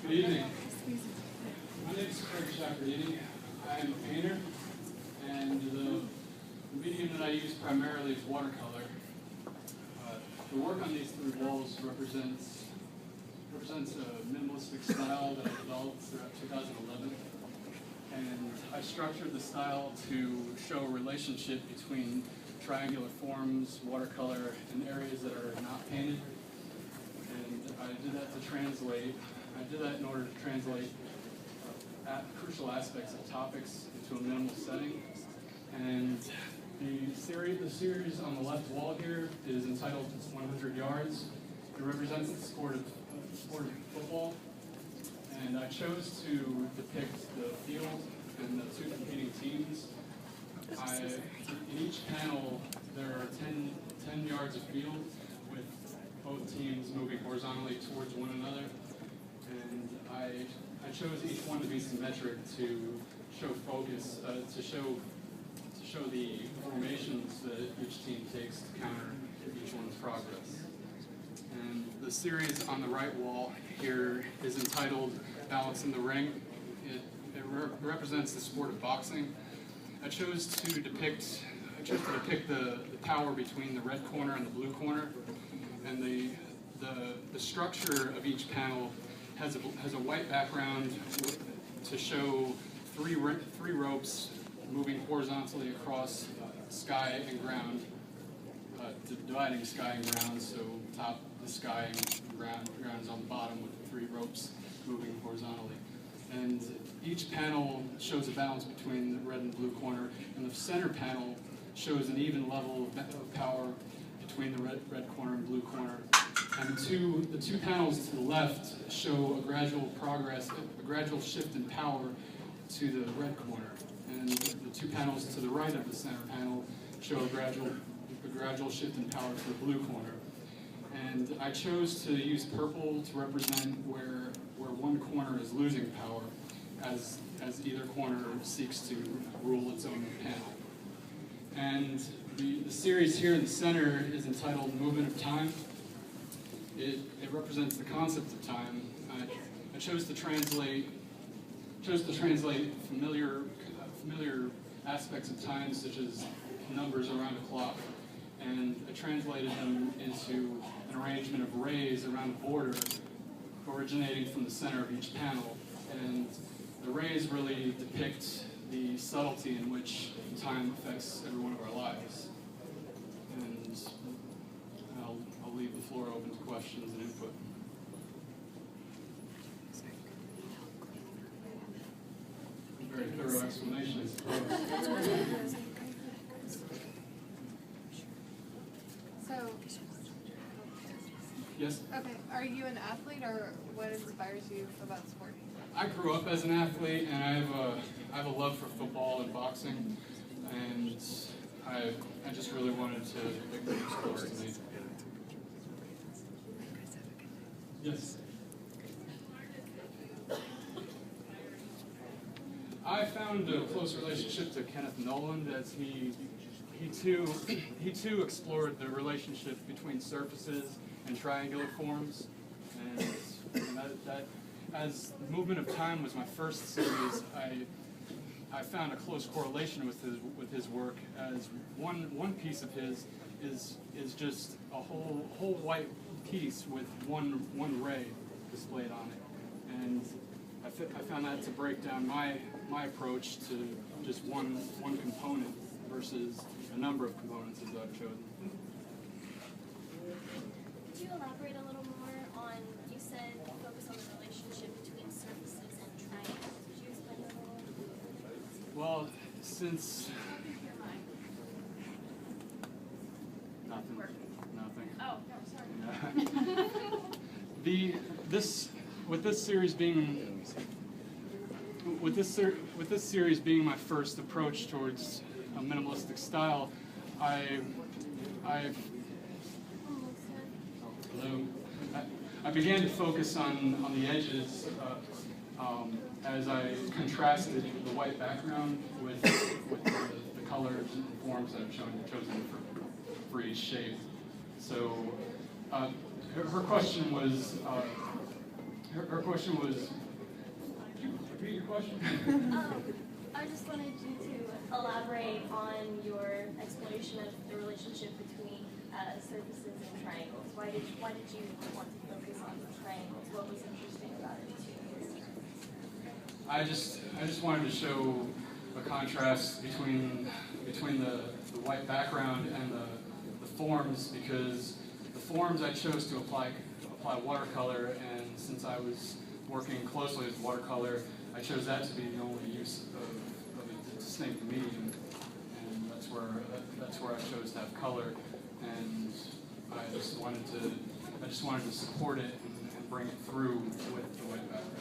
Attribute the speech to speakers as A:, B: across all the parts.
A: Good evening. My name is W Ciafardini. I am a painter, and the medium that I use primarily is watercolor. The work on these three walls represents a minimalistic style that I developed throughout 2011. And I structured the style to show a relationship between triangular forms, watercolor, and areas that are not painted. And I did that to translate. I did that in order to translate crucial aspects of topics into a minimal setting. And the series on the left wall here is entitled 100 Yards. It represents the sport of football. And I chose to depict the field and the two competing teams. In each panel, there are 10 yards of field with both teams moving horizontally towards one another. And I chose each one to be symmetric to show focus, to show the formations that each team takes to counter each one's progress. And the series on the right wall here is entitled Balance in the Ring. It represents the sport of boxing. I chose to depict the power between the red corner and the blue corner, and the structure of each panel has a white background to show three ropes moving horizontally across sky and ground, dividing sky and ground. So top the sky and ground is on the bottom with the three ropes moving horizontally. And each panel shows a balance between the red and blue corner, and the center panel shows an even level of power between the red corner and blue corner. And the two panels to the left show a gradual shift in power to the red corner. And the two panels to the right of the center panel show a gradual shift in power to the blue corner. And I chose to use purple to represent where one corner is losing power as either corner seeks to rule its own panel. And the series here in the center is entitled Movement of Time. It represents the concept of time. I chose to translate familiar aspects of time, such as numbers around a clock, and I translated them into an arrangement of rays around a border originating from the center of each panel. And the rays really depict the subtlety in which time affects every one of our lives. And I'll leave the floor open to questions and input. Very thorough explanation, I suppose.
B: So,
A: Yes?
B: okay, are you an athlete, or what inspires you about sport?
A: I grew up as an athlete, and I have a love for football and boxing, and I just really wanted to make them close to me. Yes. I found a close relationship to Kenneth Noland, as he too explored the relationship between surfaces and triangular forms, and that as Movement of Time was my first series, I found a close correlation with his work, as one piece of his is just a whole white piece with one ray displayed on it, and I found that to break down my approach to just one component versus a number of components as I've chosen.
C: Could you elaborate a little more on, you said focus on the relationship between surfaces and triangles. Could you explain that a little?
A: Well, since nothing.
C: Oh, no, sorry.
A: Yeah. With this series being my first approach towards a minimalistic style, I began to focus on the edges as I contrasted the white background with the colors and forms that I've chosen for each shape. So her question was, Her question was, could you repeat your question?
C: I just wanted you to elaborate on your exploration of the relationship between surfaces and triangles. Why did you want to focus on triangles? What was interesting about it to you?
A: I just wanted to show a contrast between the white background and the forms, because the forms I chose to apply watercolor, and since I was working closely with watercolor, I chose that to be the only use of a distinct medium, and that's where I chose to have color, and I just wanted to support it and bring it through with the white background.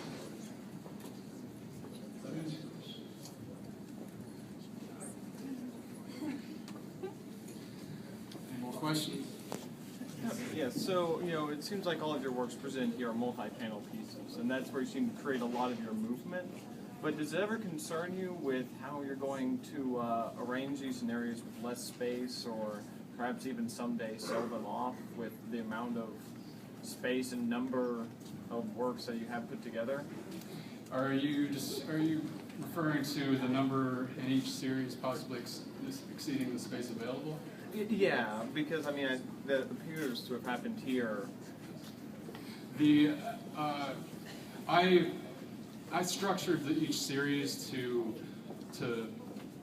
A: Does that answer your question? Any more questions?
D: Yeah, so, it seems like all of your works presented here are multi-panel pieces, and that's where you seem to create a lot of your movement. But does it ever concern you with how you're going to arrange these in areas with less space, or perhaps even someday sell them off with the amount of space and number of works that you have put together?
A: Are you referring to the number in each series possibly exceeding the space available?
D: Yeah, because that appears to have happened here.
A: I structured each series to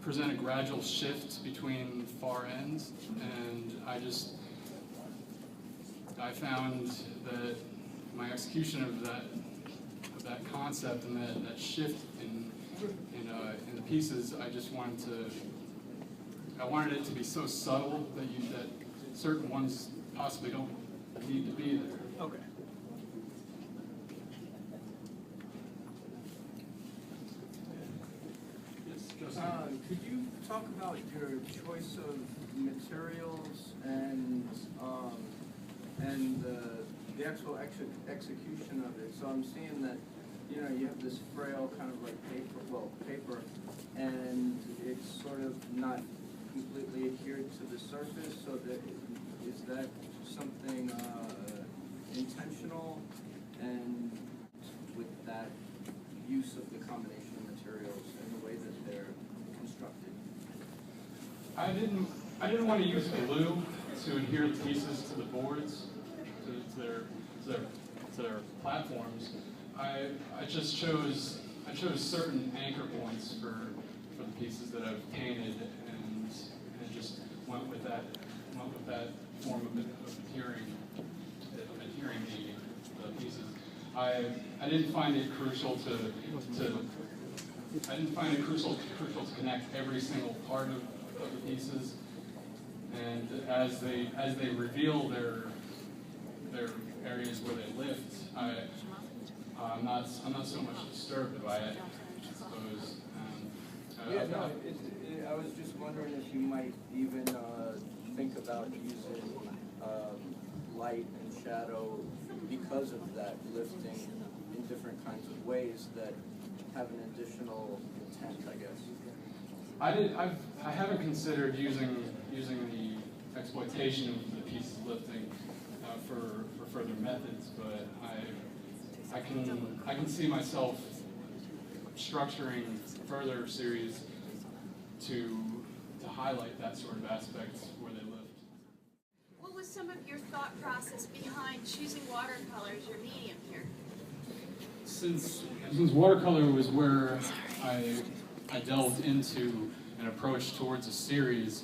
A: present a gradual shift between far ends, and I found that my execution of that concept and that shift in the pieces, I wanted it to be so subtle that certain ones possibly don't need to be there.
D: Okay.
A: Yes, Justin.
E: Could you talk about your choice of materials and the actual execution of it? So I'm seeing that you have this frail kind of like paper, and it's sort of not completely adhered to the surface. So is that something intentional, and with that use of the combination of materials and the way that they're constructed?
A: I didn't want to use glue to adhere the pieces to the boards, to their platforms. I chose certain anchor points for the pieces that I've painted, and just went with that form of adhering the pieces. I didn't find it crucial to connect every single part of the pieces, and as they reveal their areas where they lift, I'm not so much disturbed by it, I suppose.
E: I was just wondering if you might even think about using light and shadow because of that lifting in different kinds of ways that have an additional intent, I guess.
A: I haven't considered using the exploitation of the pieces lifting for further methods, but I can see myself structuring further series to highlight that sort of aspect where they lift.
F: What was some of your thought process behind choosing watercolor as your medium here?
A: Since watercolor was where I delved into an approach towards a series,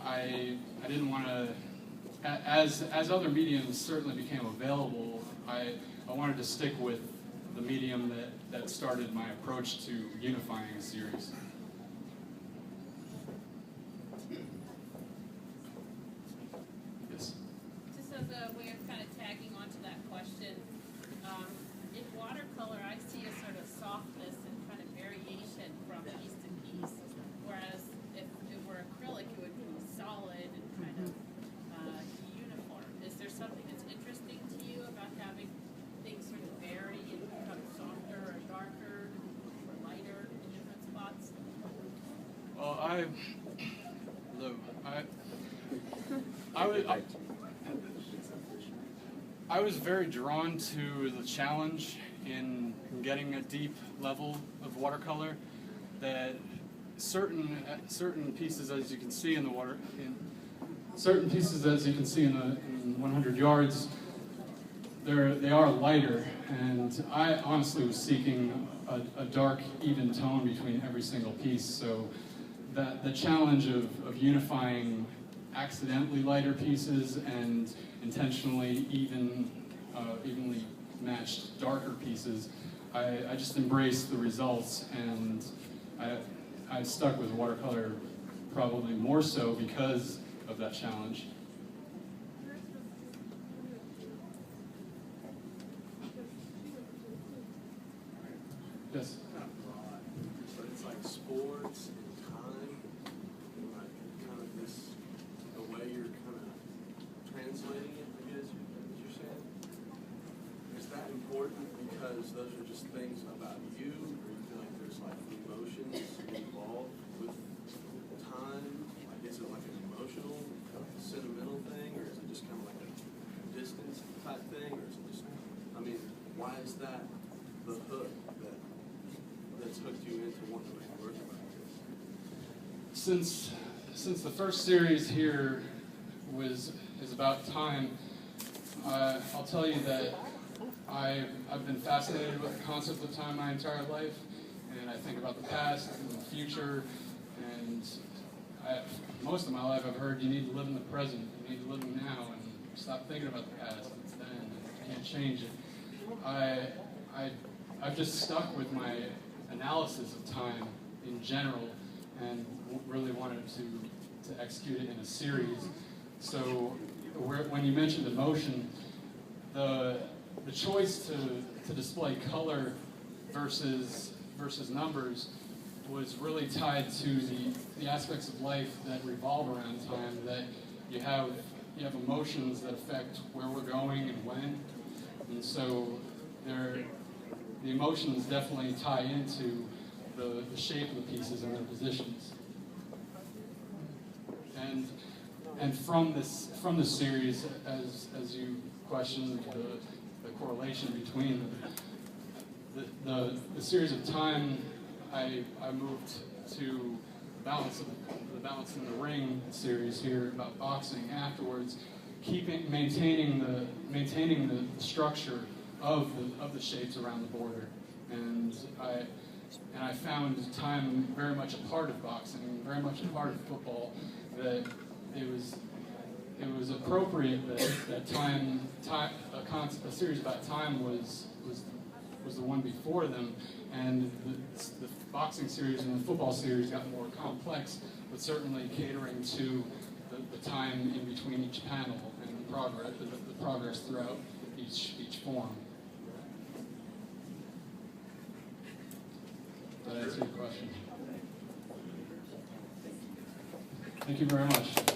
A: I didn't want to, as other mediums certainly became available, I wanted to stick with the medium that started my approach to unifying a series. Yes?
G: Just as a way of kind of tagging onto that question, in watercolor I see a sort of softness and kind of variation from piece to piece, whereas if it were acrylic it would be solid and kind of uniform. Is there something that's interesting to you about having things sort of vary and become softer or darker or lighter in different spots?
A: Well, I was very drawn to the challenge in getting a deep level of watercolor that certain pieces, as you can see in the certain pieces, as you can see in 100 yards, they are lighter, and I honestly was seeking a dark, even tone between every single piece. So that the challenge of unifying accidentally lighter pieces and intentionally evenly matched darker pieces, I just embraced the results, and I stuck with watercolor probably more so because of that challenge. Yes?
H: But it's like sports and time, and like kind of this, the way you're kind of translating it, I guess you're saying. Is that important because those are just things about you, or you feel like there's like emotions involved with time? Like, is it like an emotional, sentimental thing, or is it just kind of like a distance type thing, or is it just, I mean, why is that the hook that's hooked you into wanting to make work about this?
A: Since the first series here is about time, I'll tell you that I've been fascinated with the concept of time my entire life, and I think about the past and the future, and most of my life I've heard you need to live in the present, you need to live in now, and stop thinking about the past. It's then, and you can't change it. I've just stuck with my analysis of time in general, and really wanted to execute it in a series. So when you mentioned emotion, the choice to display color versus numbers was really tied to the aspects of life that revolve around time, that you have emotions that affect where we're going and when, and so the emotions definitely tie into the shape of the pieces and their positions. And from this series, as you questioned the correlation between the series of time, I moved to the Balance in the Ring series here about boxing afterwards, maintaining the structure of the shapes around the border, and I found time very much a part of boxing, very much a part of football. That it was appropriate that a series about time was the one before them, and the boxing series and the football series got more complex, but certainly catering to the time in between each panel and the progress throughout each form. Does that answer your question? Thank you very much.